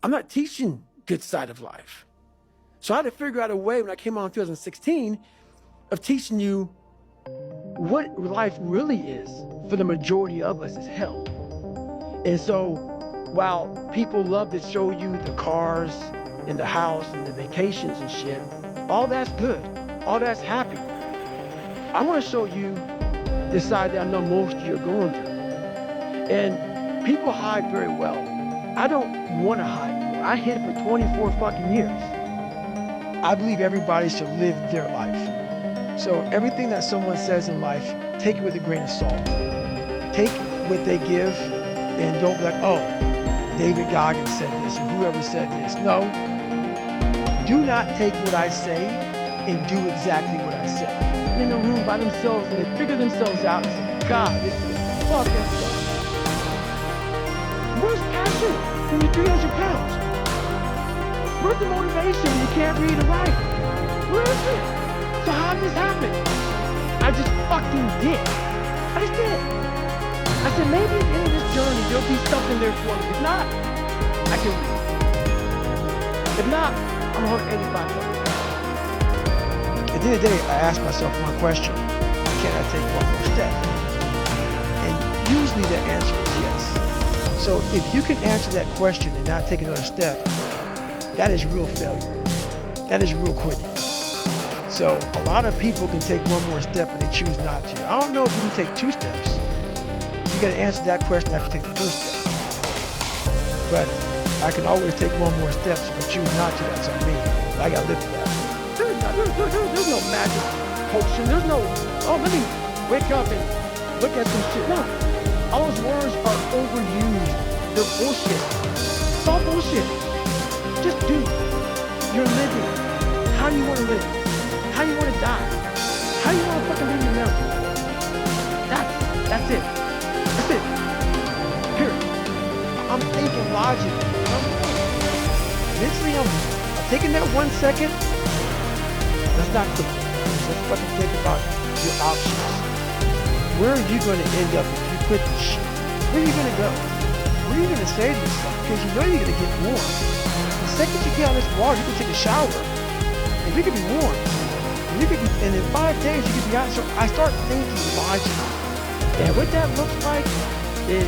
I'm not teaching good side of life. So I had to figure out a way when I came on in 2016 of teaching you what life really is for the majority of us is hell. And so while people love to show you the cars and the house and the vacations and shit, all that's good, all that's happy. I want to show you the side that I know most of you are going through. And people hide very well. I don't want to hide anymore. I hid for 24 fucking years. I believe everybody should live their life. So everything that someone says in life, take it with a grain of salt. Take what they give and don't be like, oh, David Goggins said this or whoever said this. No, do not take what I say and do exactly what I say. In a room by themselves and they figure themselves out and say, God, this is fucking sucks. Where's passion when you're 300 pounds? Where's the motivation when you can't read or write? Where is it? So how did this happen? I just fucking did. I just did. I said, maybe at the end of this journey, there'll be something there for me. If not, I can read. If not, I'm 185 bucks. At the end of the day, I ask myself one question. Can I take one more step? And usually the answer is yes. So if you can answer that question and not take another step, that is real failure. That is real quitting. So a lot of people can take one more step and they choose not to. I don't know if you can take 2 steps. You gotta answer that question after you take the first step. But I can always take one more step, so if I choose not to, that's on me. I gotta live with that. There's no magic potion. There's no, oh, let me wake up and look at some shit. No. All those words are overused. They're bullshit. It's all bullshit. Just do. You're living. How do you want to live? How do you want to die? How do you want to fucking be remembered? That's it. That's it. Period. I'm thinking logically. Mentally, I'm taking that 1 second. Let's not quit. Let's fucking think about your options. Where are you going to end up if you quit this shit? Where are you going to go? What are you going to say to yourself? Because you know you're going to get warm. The second you get out of this water, you can take a shower. And you can be warm. And in 5 days, you can be out. So I start thinking logically. And what that looks like is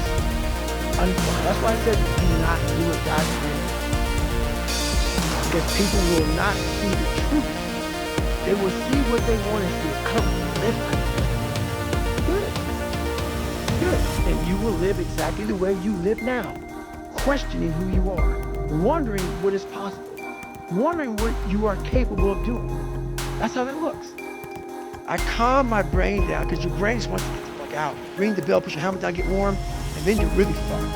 unfun. That's why I said do not do it God's way. Because people will not see the truth. They will see what they want to see. I don't live like that. Good. And you will live exactly the way you live now. Questioning who you are. Wondering what is possible. Wondering what you are capable of doing. That's how that looks. I calm my brain down because your brain just wants to get the fuck out. Ring the bell, put your helmet down, get warm, and then you're really fucked.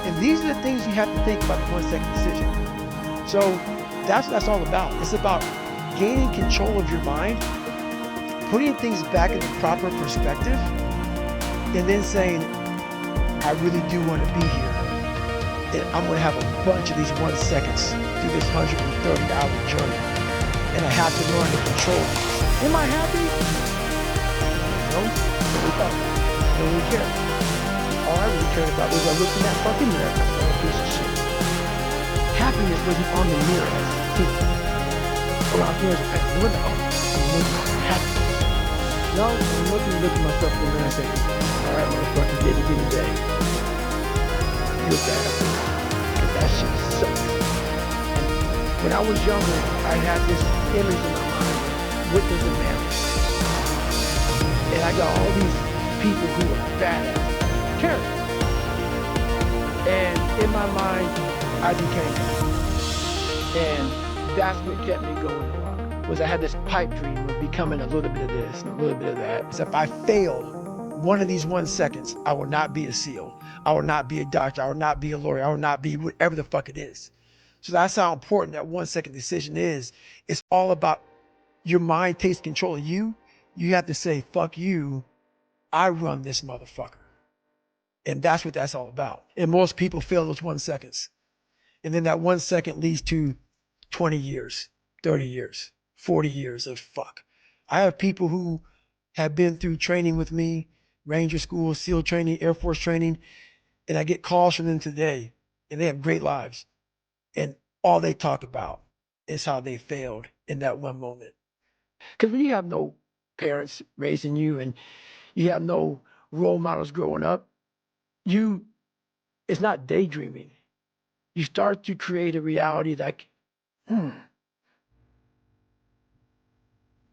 And these are the things you have to think about the 1 second decision. So that's what that's all about. It's about gaining control of your mind, putting things back in the proper perspective, and then saying, I really do want to be here. And I'm going to have a bunch of these 1 seconds through this 130-hour journey. And I have to learn to control it. Am I happy? No. I don't really care. All I really cared about was I looked in that fucking mirror and I saw a piece of shit. Happiness wasn't on the mirror as a thing. Oh, I'm feeling I'm happy. No, I'm looking at myself in the mirror and saying, all right, motherfucker, did it again today. You're bad. Because that shit sucks. When I was younger, I had this image in my mind, what does a man do? And I got all these people who are badass characters. And in my mind, I became that. And that's what kept me going a lot, was I had this pipe dream of becoming a little bit of this and a little bit of that. So if I failed one of these 1 seconds, I will not be a SEAL. I will not be a doctor. I will not be a lawyer. I will not be whatever the fuck it is. So that's how important that 1 second decision is. It's all about your mind takes control of you. You have to say, fuck you. I run this motherfucker. And that's what that's all about. And most people fail those 1 seconds. And then that 1 second leads to 20 years, 30 years, 40 years of fuck. I have people who have been through training with me, Ranger School, SEAL training, Air Force training, and I get calls from them today, and they have great lives. And all they talk about is how they failed in that one moment. Because when you have no parents raising you and you have no role models growing up, you it's not daydreaming. You start to create a reality like, hmm,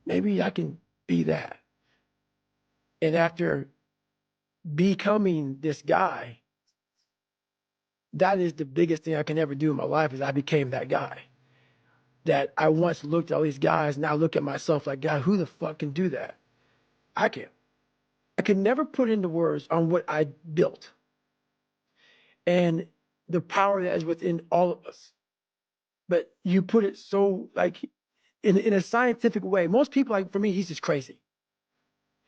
maybe I can be that. And after becoming this guy, that is the biggest thing I can ever do in my life is I became that guy. That I once looked at all these guys, now I look at myself like, God, who the fuck can do that? I can't. I could never put into words on what I built and the power that is within all of us. But you put it so like in a scientific way. Most people like for me, he's just crazy.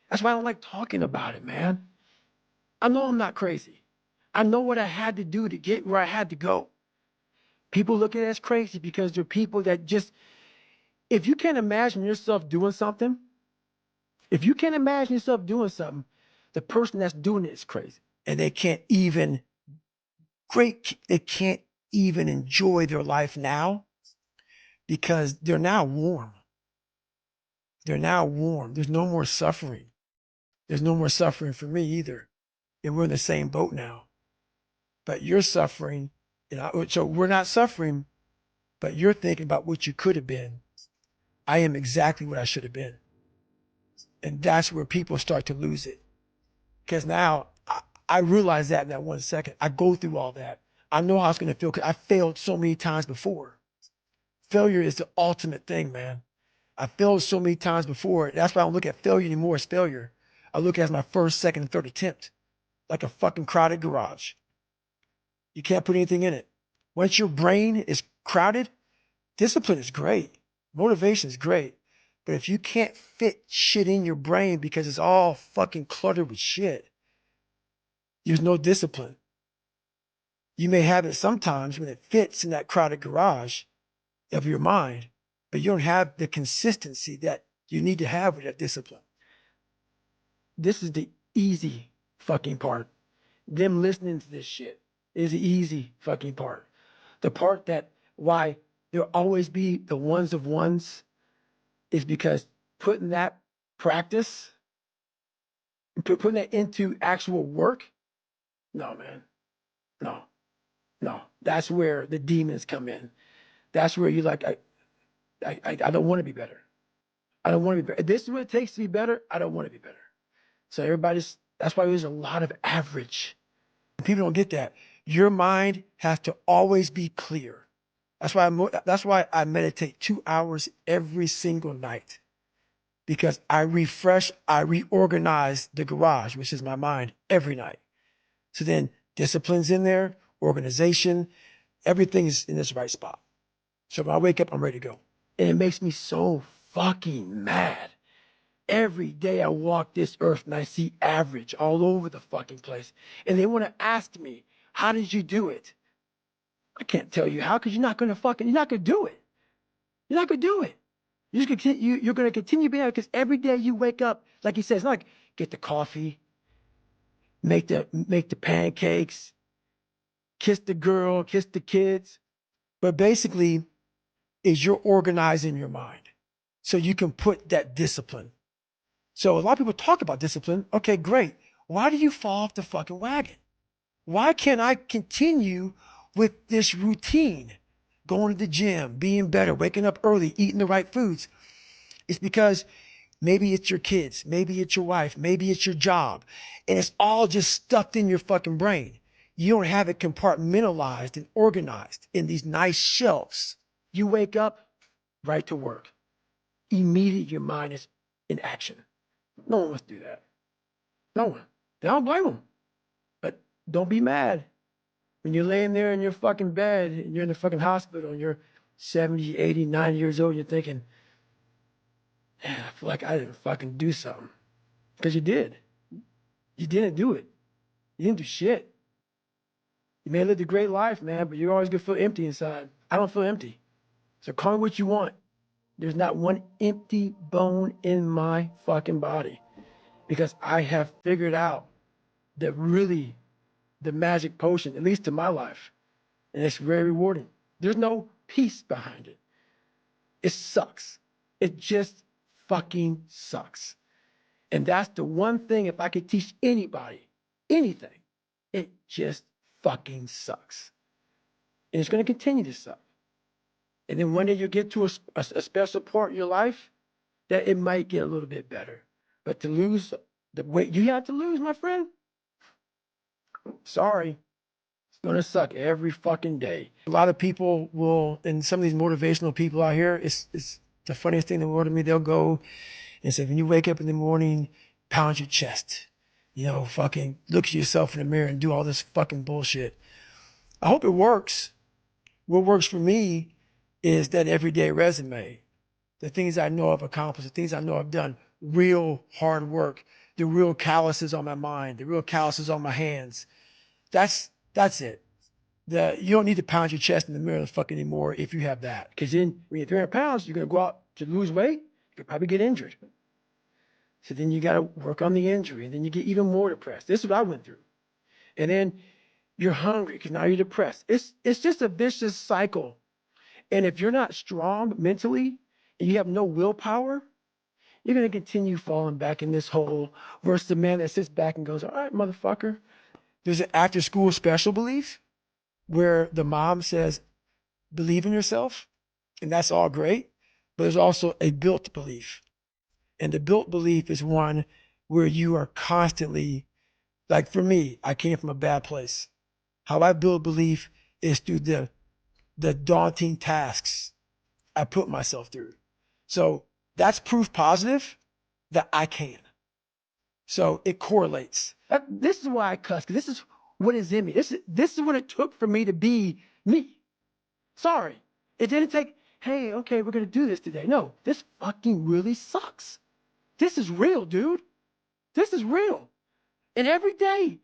That's why I don't like talking about it, man. I know I'm not crazy. I know what I had to do to get where I had to go. People look at it as crazy because they're people that just, if you can't imagine yourself doing something, if you can't imagine yourself doing something, the person that's doing it is crazy. And they can't even enjoy their life now because they're now warm. They're now warm. There's no more suffering. There's no more suffering for me either. And we're in the same boat now. But you're suffering. So we're not suffering, but you're thinking about what you could have been. I am exactly what I should have been. And that's where people start to lose it. Because now I realize that in that 1 second. I go through all that. I know how it's going to feel because I failed so many times before. Failure is the ultimate thing, man. I failed so many times before. That's why I don't look at failure anymore as failure. I look at it as my first, second, and third attempt, like a fucking crowded garage. You can't put anything in it. Once your brain is crowded, discipline is great. Motivation is great. But if you can't fit shit in your brain because it's all fucking cluttered with shit, there's no discipline. You may have it sometimes when it fits in that crowded garage of your mind, but you don't have the consistency that you need to have with that discipline. This is the easy fucking part. Them listening to this shit is the easy fucking part. The part that why there'll always be the ones of ones is because putting that practice, putting that into actual work, no, man, no, no. That's where the demons come in. That's where you're like, I don't want to be better. I don't want to be better. If this is what it takes to be better, I don't want to be better. So that's why there's a lot of average. People don't get that. Your mind has to always be clear. That's why I meditate 2 hours every single night because I reorganize the garage, which is my mind, every night. So then discipline's in there, organization, everything is in this right spot. So when I wake up, I'm ready to go. And it makes me so fucking mad. Every day I walk this earth and I see average all over the fucking place. And they want to ask me, how did you do it? I can't tell you how, because you're not going to do it. You're not going to do it. You're going to continue being there because every day you wake up, like he says, it's not like get the coffee, make the pancakes, kiss the girl, kiss the kids. But basically, is you're organizing your mind so you can put that discipline. So a lot of people talk about discipline. Okay, great. Why do you fall off the fucking wagon? Why can't I continue with this routine? Going to the gym, being better, waking up early, eating the right foods. It's because maybe it's your kids, maybe it's your wife, maybe it's your job, and it's all just stuffed in your fucking brain. You don't have it compartmentalized and organized in these nice shelves. You wake up, right to work. Immediately your mind is in action. No one wants to do that. No one. I don't blame them. But don't be mad. When you're laying there in your fucking bed and you're in the fucking hospital and you're 70, 80, 90 years old, you're thinking, man, I feel like I didn't fucking do something. Because you did. You didn't do it. You didn't do shit. You may have lived a great life, man, but you're always going to feel empty inside. I don't feel empty. So call me what you want. There's not one empty bone in my fucking body because I have figured out that really the magic potion, at least to my life. And it's very rewarding. There's no peace behind it. It sucks. It just fucking sucks. And that's the one thing, if I could teach anybody anything, it just fucking sucks. And it's going to continue to suck. And then one day you get to a special part in your life that it might get a little bit better. But to lose the weight you have to lose, my friend, sorry, it's going to suck every fucking day. A lot of people will, and some of these motivational people out here, it's the funniest thing in the world to me. They'll go and say, when you wake up in the morning, pound your chest. You know, fucking look at yourself in the mirror and do all this fucking bullshit. I hope it works. What works for me is that everyday resume. The things I know I've accomplished, the things I know I've done, real hard work, the real calluses on my mind, the real calluses on my hands. That's it. You don't need to pound your chest in the mirror fucking anymore if you have that. Because then when you're 300 pounds, you're going to go out to lose weight, you could probably get injured. So then you got to work on the injury, and then you get even more depressed. This is what I went through. And then you're hungry because now you're depressed. It's just a vicious cycle. And if you're not strong mentally and you have no willpower, you're going to continue falling back in this hole versus the man that sits back and goes, all right, motherfucker. There's an after school special belief where the mom says, believe in yourself. And that's all great. But there's also a built belief. And the built belief is one where you are constantly, like for me, I came from a bad place. How I build belief is through the daunting tasks I put myself through. So that's proof positive that I can. So it correlates. This is why I cuss, because this is what is in me. This is what it took for me to be me. Sorry. It didn't take, hey, okay, we're going to do this today. No, this fucking really sucks. This is real, dude. This is real. And every day,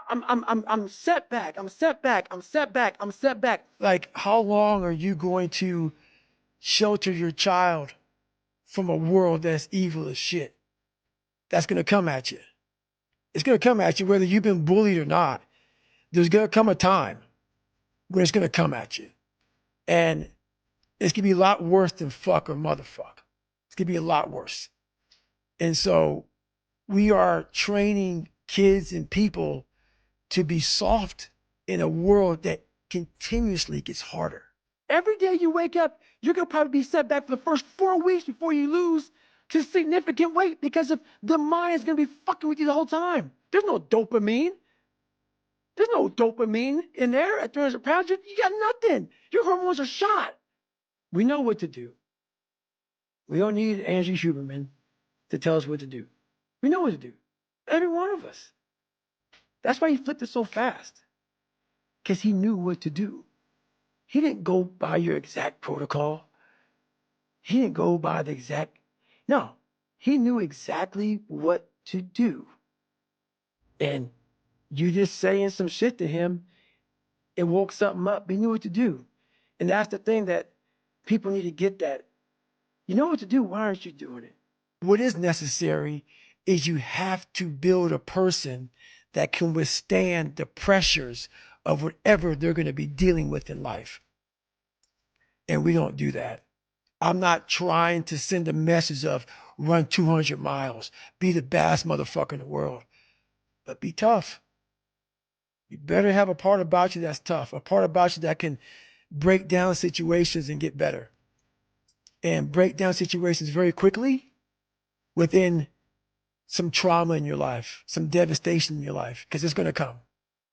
I'm set back. I'm set back. I'm set back. I'm set back. Like, how long are you going to shelter your child from a world that's evil as shit? That's going to come at you. It's going to come at you whether you've been bullied or not. There's going to come a time when it's going to come at you. And it's going to be a lot worse than fuck or motherfuck. It's going to be a lot worse. And so we are training kids and people to be soft in a world that continuously gets harder. Every day you wake up, you're going to probably be set back for the first 4 weeks before you lose to significant weight because of the mind is going to be fucking with you the whole time. There's no dopamine. There's no dopamine in there at 300 pounds. You got nothing. Your hormones are shot. We know what to do. We don't need Angie Huberman to tell us what to do. We know what to do. Every one of us. That's why he flipped it so fast. Because he knew what to do. He didn't go by your exact protocol. He didn't go by the exact, no. He knew exactly what to do. And you just saying some shit to him, it woke something up. He knew what to do. And that's the thing that people need to get that. You know what to do, why aren't you doing it? What is necessary is you have to build a person that can withstand the pressures of whatever they're going to be dealing with in life. And we don't do that. I'm not trying to send a message of run 200 miles, be the baddest motherfucker in the world, but be tough. You better have a part about you that's tough, a part about you that can break down situations and get better. And break down situations very quickly within some trauma in your life, some devastation in your life, because it's going to come.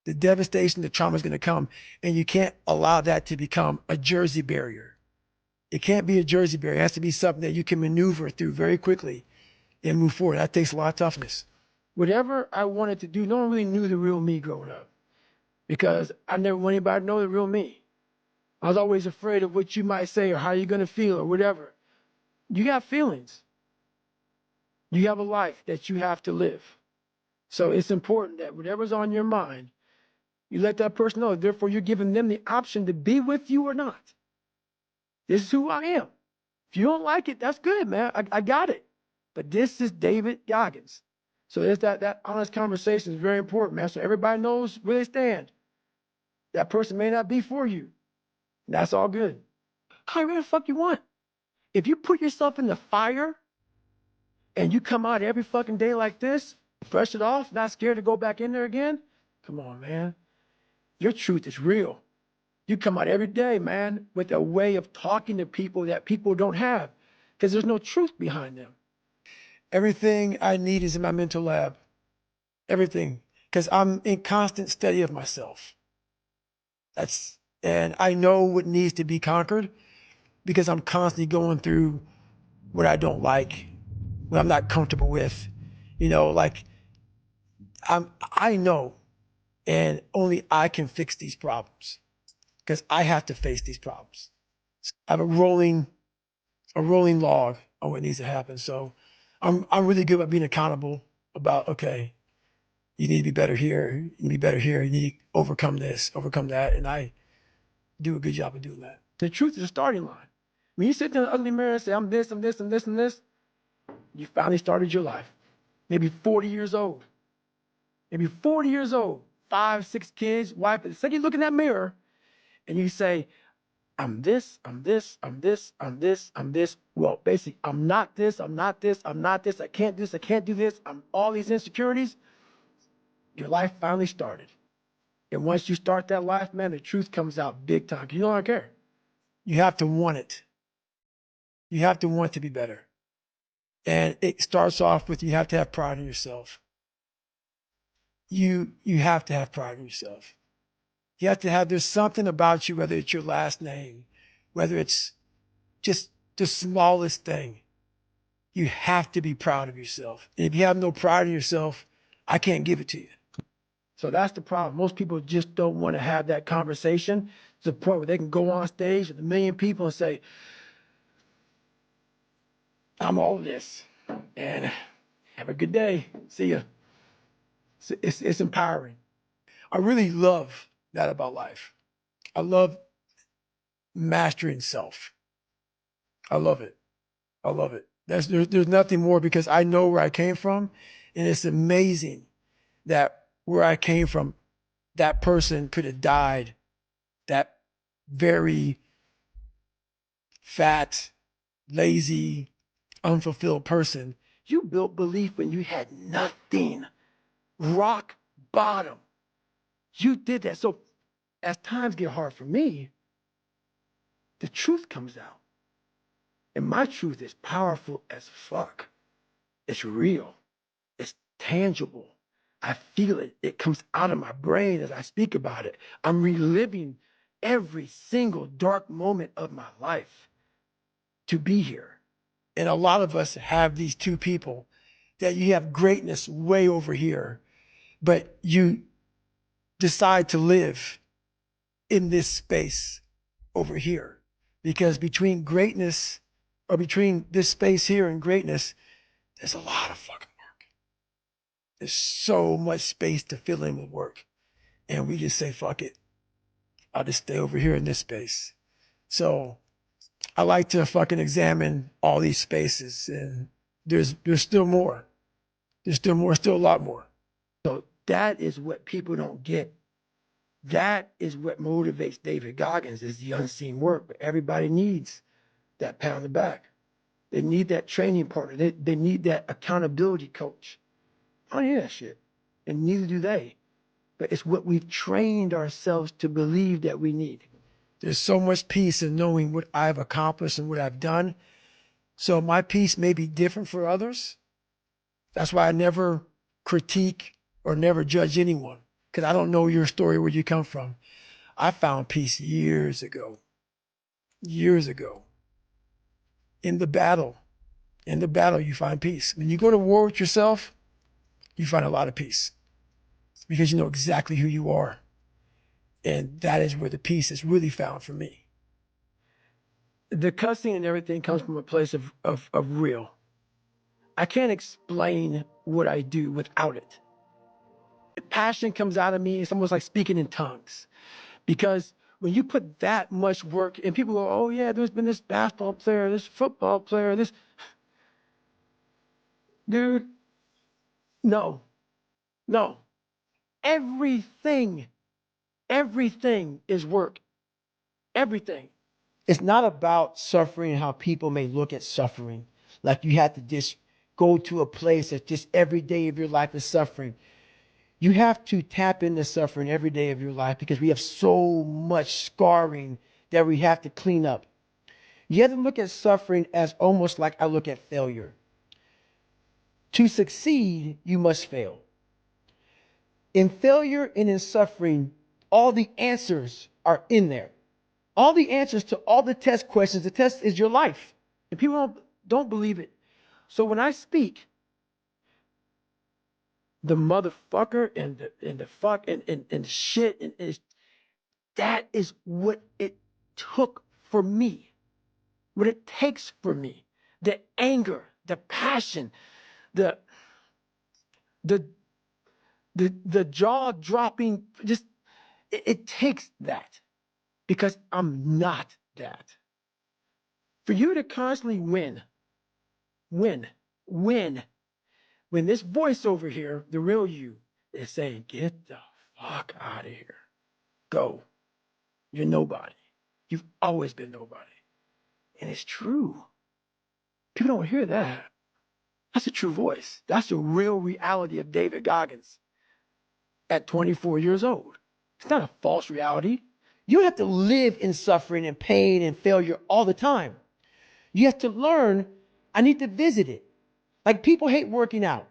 The devastation, the trauma is going to come, and you can't allow that to become a Jersey barrier. It can't be a Jersey barrier. It has to be something that you can maneuver through very quickly and move forward. That takes a lot of toughness. Whatever I wanted to do, no one really knew the real me growing up because I never wanted anybody to know the real me. I was always afraid of what you might say or how you're going to feel or whatever. You got feelings. You have a life that you have to live. So it's important that whatever's on your mind, you let that person know. Therefore, you're giving them the option to be with you or not. This is who I am. If you don't like it, that's good, man. I got it. But this is David Goggins. So there's that honest conversation is very important, man. So everybody knows where they stand. That person may not be for you. That's all good. However the fuck you want. If you put yourself in the fire and you come out every fucking day like this, brush it off, not scared to go back in there again, come on, man. Your truth is real. You come out every day, man, with a way of talking to people that people don't have because there's no truth behind them. Everything I need is in my mental lab. Everything. Because I'm in constant study of myself. And I know what needs to be conquered because I'm constantly going through what I don't like, what I'm not comfortable with. You know, like I know, and only I can fix these problems because I have to face these problems. I have a rolling log on what needs to happen. So I'm really good at being accountable about, okay, you need to be better here, you need to be better here, you need to overcome this, overcome that. And I do a good job of doing that. The truth is a starting line. When you sit there in the ugly mirror and say, I'm this, I'm this, I'm this, and this, you finally started your life. Maybe 40 years old. Maybe 40 years old, 5, 6 kids, wife. Say you look in that mirror and you say, I'm this, I'm this, I'm this, I'm this, I'm this. Well, basically, I'm not this, I'm not this, I'm not this, I can't do this, I can't do this. I'm all these insecurities. Your life finally started. And once you start that life, man, the truth comes out big time. You don't care. You have to want it. You have to want to be better. And it starts off with you have to have pride in yourself. You have to have pride in yourself. You have to have, there's something about you, whether it's your last name, whether it's just the smallest thing. You have to be proud of yourself. And if you have no pride in yourself, I can't give it to you. So that's the problem. Most people just don't want to have that conversation to the point where they can go on stage with 1 million people and say, I'm all this. And have a good day. See ya. It's empowering. I really love that about life. I love mastering self. I love it. I love it. There's nothing more because I know where I came from. And it's amazing that where I came from, that person could have died. That very fat, lazy, unfulfilled person. You built belief when you had nothing. Rock bottom. You did that. So as times get hard for me, the truth comes out. And my truth is powerful as fuck. It's real. It's tangible. I feel it. It comes out of my brain as I speak about it. I'm reliving every single dark moment of my life to be here. And a lot of us have these two people that you have greatness way over here, but you decide to live in this space over here. Because between greatness, or between this space here and greatness, there's a lot of fucking work. There's so much space to fill in with work. And we just say, fuck it. I'll just stay over here in this space. So I like to fucking examine all these spaces, and there's still more. There's still more, still a lot more. So that is what people don't get. That is what motivates David Goggins, is the unseen work. But everybody needs that pat on the back. They need that training partner. They need that accountability coach. I don't need that shit. And neither do they. But it's what we've trained ourselves to believe that we need. There's so much peace in knowing what I've accomplished and what I've done. So my peace may be different for others. That's why I never critique or never judge anyone, because I don't know your story, where you come from. I found peace years ago. Years ago. In the battle. In the battle, you find peace. When you go to war with yourself, you find a lot of peace because you know exactly who you are. And that is where the peace is really found for me. The cussing and everything comes from a place of real. I can't explain what I do without it. Passion comes out of me. It's almost like speaking in tongues. Because when you put that much work, and people go, oh yeah, there's been this basketball player, this football player, this. Dude, no, no. Everything is work. everything. It's not about suffering and how people may look at suffering. Like you have to just go to a place that just every day of your life is suffering. You have to tap into suffering every day of your life because we have so much scarring that we have to clean up. You have to look at suffering as almost like I look at failure. To succeed, you must fail. In failure and in suffering, all the answers are in there. All the answers to all the test questions. The test is your life. And people don't believe it. So when I speak, the motherfucker and the fuck and shit and that is what it took for me. What it takes for me. The anger, the passion, the the the jaw dropping, just it takes that because I'm not that. For you to constantly win, win, when this voice over here, the real you, is saying, get the fuck out of here. Go. You're nobody. You've always been nobody. And it's true. People don't hear that. That's a true voice. That's the real reality of David Goggins at 24 years old. It's not a false reality. You have to live in suffering and pain and failure all the time. You have to learn, I need to visit it. Like people hate working out.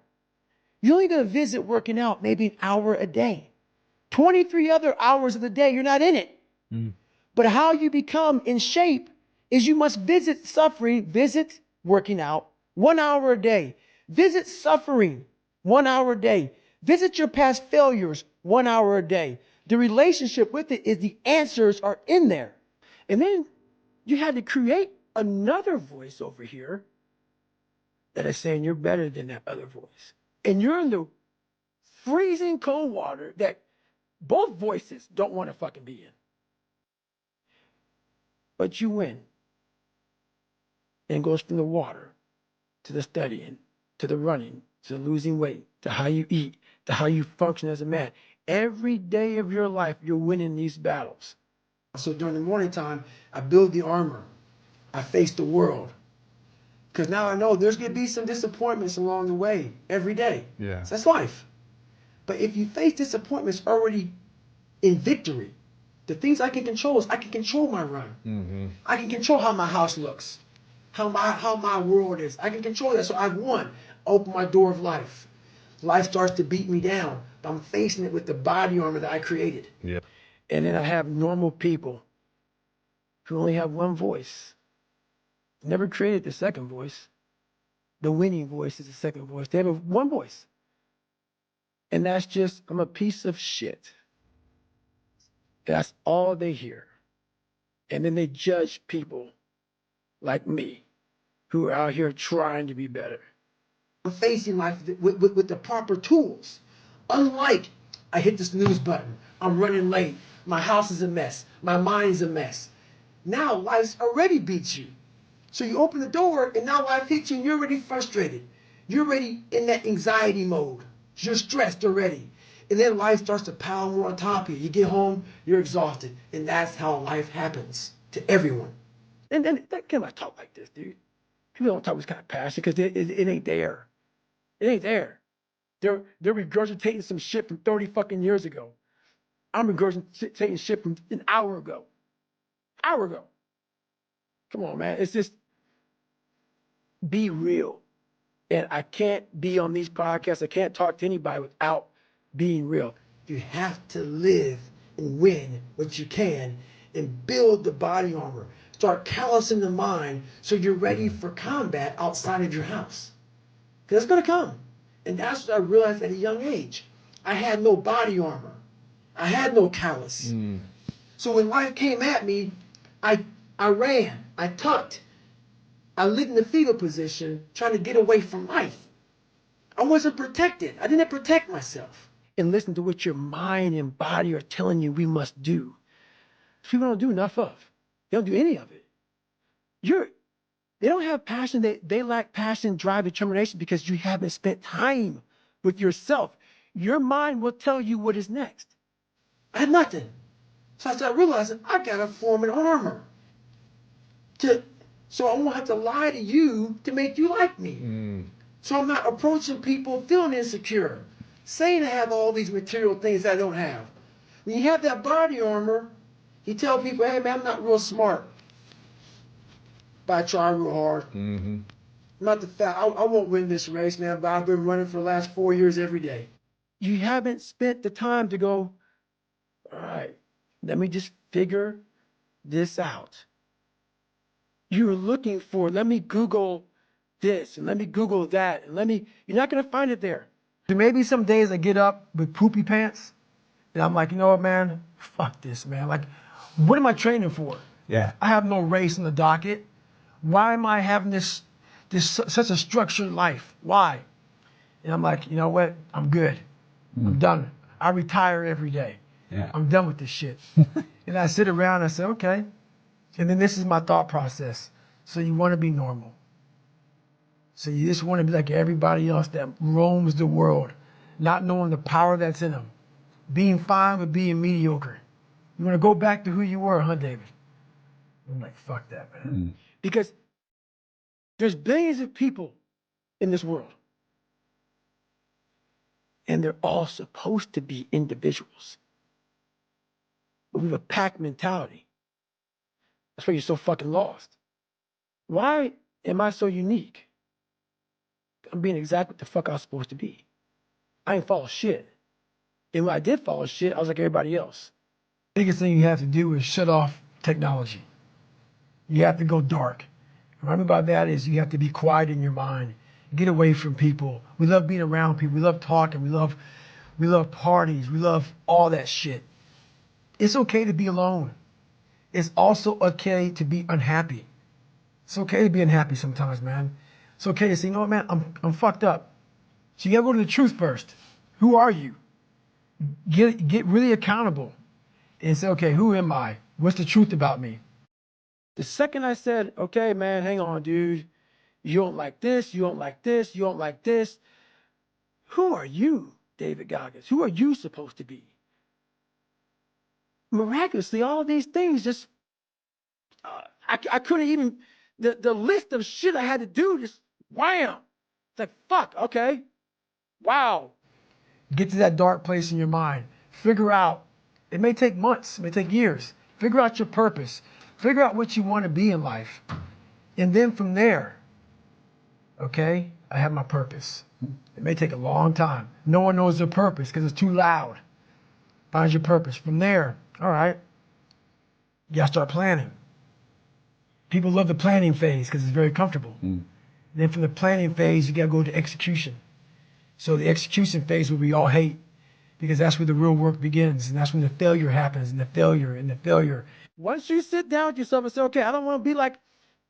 You're only going to visit working out maybe an hour a day. 23 other hours of the day, you're not in it. Mm. But how you become in shape is you must visit suffering, visit working out 1 hour a day. Visit suffering 1 hour a day. Visit your past failures 1 hour a day. The relationship with it is the answers are in there. And then you had to create another voice over here that is saying you're better than that other voice. And you're in the freezing cold water that both voices don't want to fucking be in. But you win. And it goes from the water to the studying, to the running, to the losing weight, to how you eat, to how you function as a man. Every day of your life, you're winning these battles. So during the morning time, I build the armor. I face the world. Because now I know there's going to be some disappointments along the way every day. Yeah. So that's life. But if you face disappointments already in victory, the things I can control is I can control my run. Mm-hmm. I can control how my house looks, how my world is. I can control that. So I've won. Open my door of life. Life starts to beat me down, but I'm facing it with the body armor that I created. Yeah. And then I have normal people who only have one voice. Never created the second voice. The winning voice is the second voice. They have one voice. And that's just, I'm a piece of shit. That's all they hear. And then they judge people like me who are out here trying to be better. I'm facing life with the proper tools. Unlike, I hit the snooze button, I'm running late, my house is a mess, my mind's a mess. Now life's already beat you. So you open the door and now life hits you and you're already frustrated. You're already in that anxiety mode. You're stressed already. And then life starts to pile more on top of you. You get home, you're exhausted. And that's how life happens to everyone. And then that can't talk like this, dude. People don't talk with kind of passion because it ain't there. It ain't there. They're regurgitating some shit from 30 fucking years ago. I'm regurgitating shit from an hour ago. Hour ago. Come on, man. It's just be real. And I can't be on these podcasts. I can't talk to anybody without being real. You have to live and win what you can and build the body armor. Start callousing the mind so you're ready for combat outside of your house. Because it's going to come. And that's what I realized at a young age. I had no body armor. I had no callus. Mm. So when life came at me, I ran. I tucked. I lived in the fetal position trying to get away from life. I wasn't protected. I didn't protect myself. And listen to what your mind and body are telling you we must do. People don't do enough of. They don't do any of it. They don't have passion. They lack passion, drive, determination because you haven't spent time with yourself. Your mind will tell you what is next. I had nothing. So I started realizing I gotta form an armor so I won't have to lie to you to make you like me. So I'm not approaching people feeling insecure, saying I have all these material things I don't have. When you have that body armor, you tell people, hey man, I'm not real smart, but I try real hard. I'm not the fat. I won't win this race, man, but I've been running for the last 4 years every day. You haven't spent the time to go, all right, let me just figure this out. You're looking for, let me Google this and let me Google that and you're not gonna find it there. There may be some days I get up with poopy pants and I'm like, you know what, man, fuck this, man. Like, what am I training for? Yeah. I have no race on the docket. Why am I having this such a structured life? Why? And I'm like, you know what? I'm good. I'm done. I retire every day. Yeah. I'm done with this shit. And I sit around and I say, okay. And then this is my thought process. So you want to be normal. So you just want to be like everybody else that roams the world, not knowing the power that's in them. Being fine with being mediocre. You want to go back to who you were, huh, David? I'm like, fuck that, man. Because there's billions of people in this world. And they're all supposed to be individuals. But we have a pack mentality. That's why you're so fucking lost. Why am I so unique? I'm being exactly what the fuck I was supposed to be. I ain't follow shit. And when I did follow shit, I was like everybody else. The biggest thing you have to do is shut off technology. You have to go dark. What I mean by that is you have to be quiet in your mind. Get away from people. We love being around people. We love talking. We love parties. We love all that shit. It's okay to be alone. It's also okay to be unhappy. It's okay to be unhappy sometimes, man. It's okay to say, you know what, man, I'm fucked up. So you gotta go to the truth first. Who are you? Get really accountable and say, okay, who am I? What's the truth about me? The second I said, okay, man, hang on, dude. You don't like this, you don't like this, you don't like this. Who are you, David Goggins? Who are you supposed to be? Miraculously, all of these things just, I couldn't even, the list of shit I had to do just wham. It's like, fuck, okay. Wow. Get to that dark place in your mind. Figure out, it may take months, it may take years. Figure out your purpose. Figure out what you want to be in life. And then from there, okay, I have my purpose. It may take a long time. No one knows their purpose because it's too loud. Find your purpose. From there, all right, you gotta start planning. People love the planning phase because it's very comfortable. Then from the planning phase, you gotta go to execution. So the execution phase will be all hate because that's where the real work begins and that's when the failure happens and the failure and the failure. Once you sit down with yourself and say, okay, I don't want to be like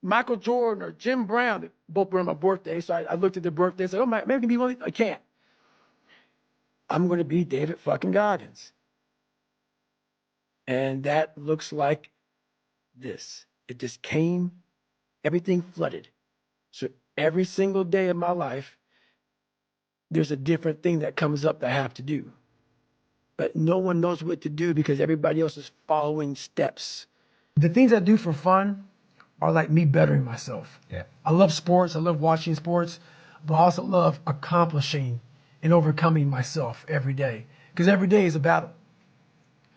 Michael Jordan or Jim Brown, that both were on my birthday. So I looked at their birthday and said, oh, maybe I can be one. I can't. I'm going to be David fucking Goggins. And that looks like this. It just came, everything flooded. So every single day of my life, there's a different thing that comes up that I have to do. But no one knows what to do because everybody else is following steps. The things I do for fun are like me bettering myself. Yeah. I love sports. I love watching sports, but I also love accomplishing and overcoming myself every day because every day is a battle.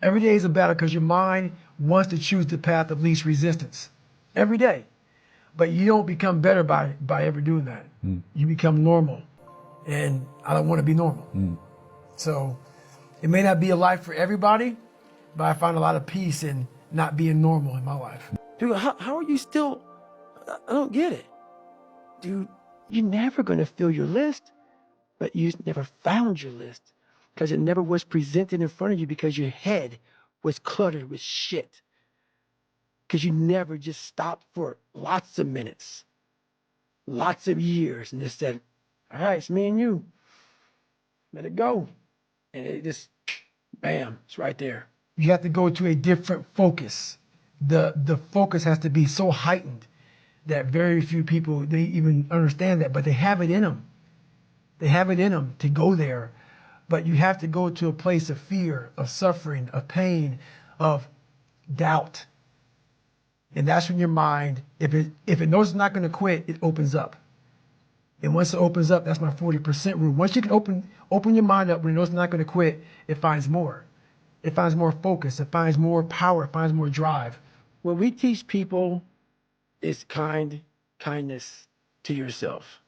Every day is a battle because your mind wants to choose the path of least resistance every day. But you don't become better by ever doing that. You become normal. And I don't want to be normal. So it may not be a life for everybody, but I find a lot of peace in not being normal in my life. Dude, how are you still, I don't get it. Dude, you're never going to fill your list, but you never found your list because it never was presented in front of you because your head was cluttered with shit. Because you never just stopped for lots of minutes, lots of years, and just said, all right, it's me and you. Let it go. And it just, bam, it's right there. You have to go to a different focus. The focus has to be so heightened that very few people, they even understand that, but they have it in them. They have it in them to go there. But you have to go to a place of fear, of suffering, of pain, of doubt. And that's when your mind, if it knows it's not going to quit, it opens up. And once it opens up, that's my 40% rule. Once you can open your mind up when it knows it's not going to quit, it finds more. It finds more focus. It finds more power. It finds more drive. What we teach people is kindness to yourself.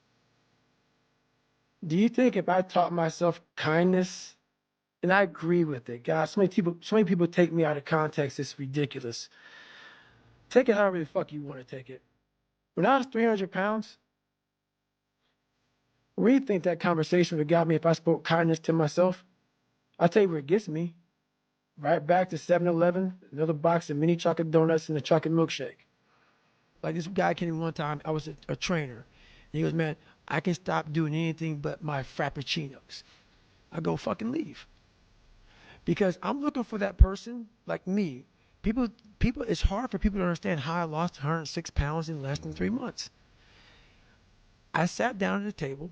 Do you think if I taught myself kindness, and I agree with it, God, so many people take me out of context, it's ridiculous. Take it however the fuck you want to take it. When I was 300 pounds, where do you think that conversation would have got me if I spoke kindness to myself? I'll tell you where it gets me. Right back to 7-Eleven, another box of mini chocolate donuts and a chocolate milkshake. Like this guy came in one time, I was a trainer. And he goes, man, I can stop doing anything but my frappuccinos. I go, fucking leave. Because I'm looking for that person like me. People, it's hard for people to understand how I lost 106 pounds in less than 3 months. I sat down at the table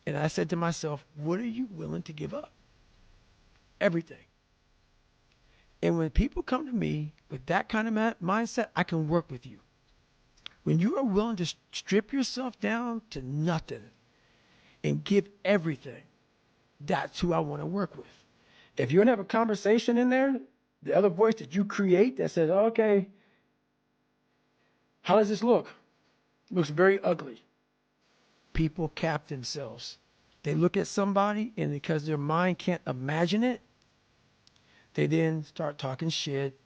and I said to myself, what are you willing to give up? Everything. And when people come to me with that kind of mindset, I can work with you. When you are willing to strip yourself down to nothing and give everything, that's who I want to work with. If you don't have a conversation in there, the other voice that you create that says, okay, how does this look? It looks very ugly. People cap themselves. They look at somebody, and because their mind can't imagine it, they then start talking shit.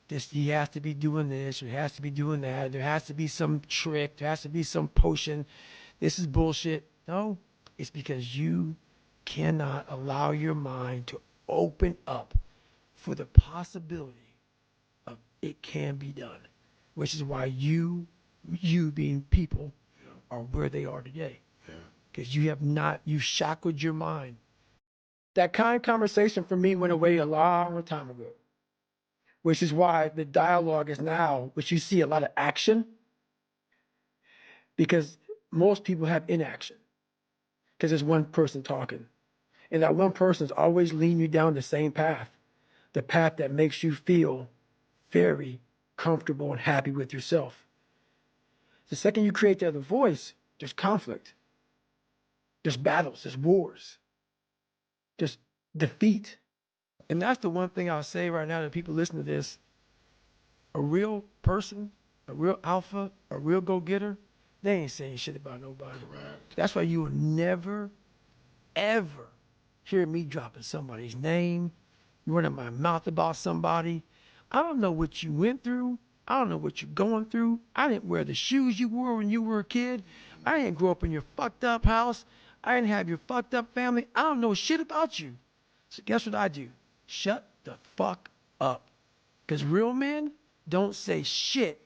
He has to be doing this, or he has to be doing that. There has to be some trick. There has to be some potion. This is bullshit. No, it's because you cannot allow your mind to open up for the possibility of it can be done, which is why you being people are where they are today. Because you shackled your mind. That kind of conversation for me went away a long time ago, which is why the dialogue is now, which you see a lot of action, because most people have inaction, because there's one person talking. And that one person is always leading you down the same path, the path that makes you feel very comfortable and happy with yourself. The second you create the other voice, there's conflict, there's battles, there's wars, there's defeat. And that's the one thing I'll say right now to people listening to this. A real person, a real alpha, a real go-getter, they ain't saying shit about nobody. Correct. That's why you will never, ever hear me dropping somebody's name, running my mouth about somebody. I don't know what you went through. I don't know what you're going through. I didn't wear the shoes you wore when you were a kid. I didn't grow up in your fucked up house. I didn't have your fucked up family. I don't know shit about you. So guess what I do? Shut the fuck up. Because real men don't say shit.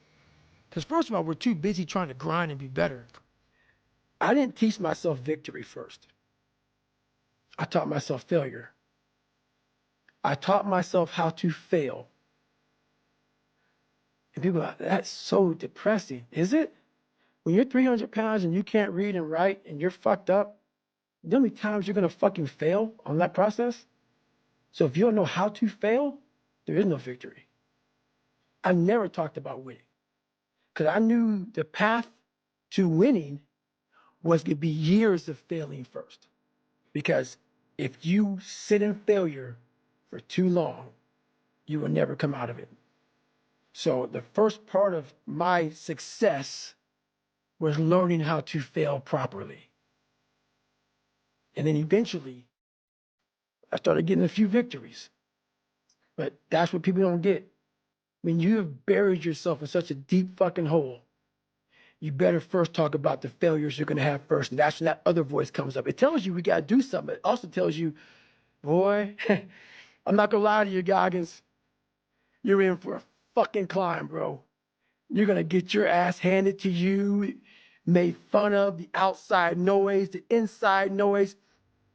Because first of all, we're too busy trying to grind and be better. I didn't teach myself victory first. I taught myself failure. I taught myself how to fail. And people are like, that's so depressing. Is it? When you're 300 pounds and you can't read and write and you're fucked up, you know how many times you're going to fucking fail on that process? So if you don't know how to fail, there is no victory. I never talked about winning because I knew the path to winning was going to be years of failing first. Because if you sit in failure for too long, you will never come out of it. So the first part of my success was learning how to fail properly. And then eventually, I started getting a few victories. But that's what people don't get. When you have buried yourself in such a deep fucking hole, you better first talk about the failures you're going to have first. And that's when that other voice comes up. It tells you we got to do something. It also tells you, boy, I'm not going to lie to you, Goggins. You're in for a fucking climb, bro. You're going to get your ass handed to you, made fun of, the outside noise, the inside noise.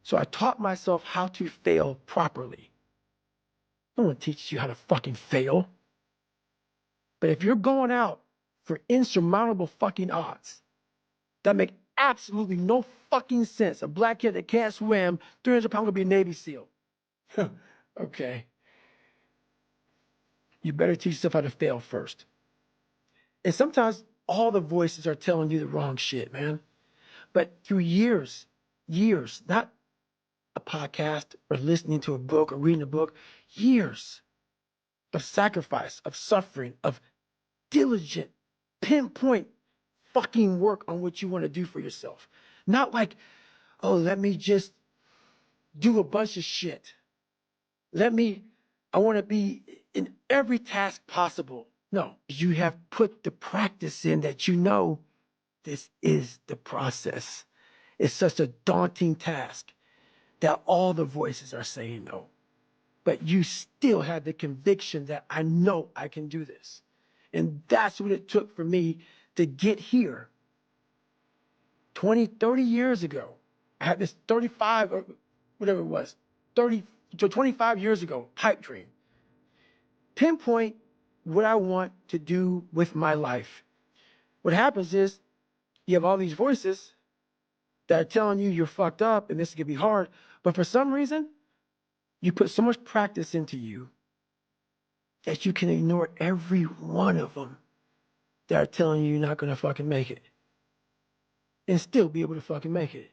So I taught myself how to fail properly. No one teaches you how to fucking fail. But if you're going out for insurmountable fucking odds, that make absolutely no fucking sense. A black kid that can't swim, 300 pounds, gonna be a Navy SEAL. Okay. you better teach yourself how to fail first. And sometimes all the voices are telling you the wrong shit, man. But through years, not a podcast or listening to a book or reading a book, years of sacrifice, of suffering, of diligent, pinpoint fucking work on what you want to do for yourself. Not like, oh, let me just do a bunch of shit. I want to be in every task possible. No, you have put the practice in that you know this is the process. It's such a daunting task that all the voices are saying no. But you still have the conviction that I know I can do this. And that's what it took for me to get here 20, 30 years ago. I had this 35 or whatever it was, 30 to 25 years ago, pipe dream. Pinpoint what I want to do with my life. What happens is you have all these voices that are telling you you're fucked up and this is gonna be hard. But for some reason, you put so much practice into you that you can ignore every one of them that are telling you you're not gonna fucking make it and still be able to fucking make it.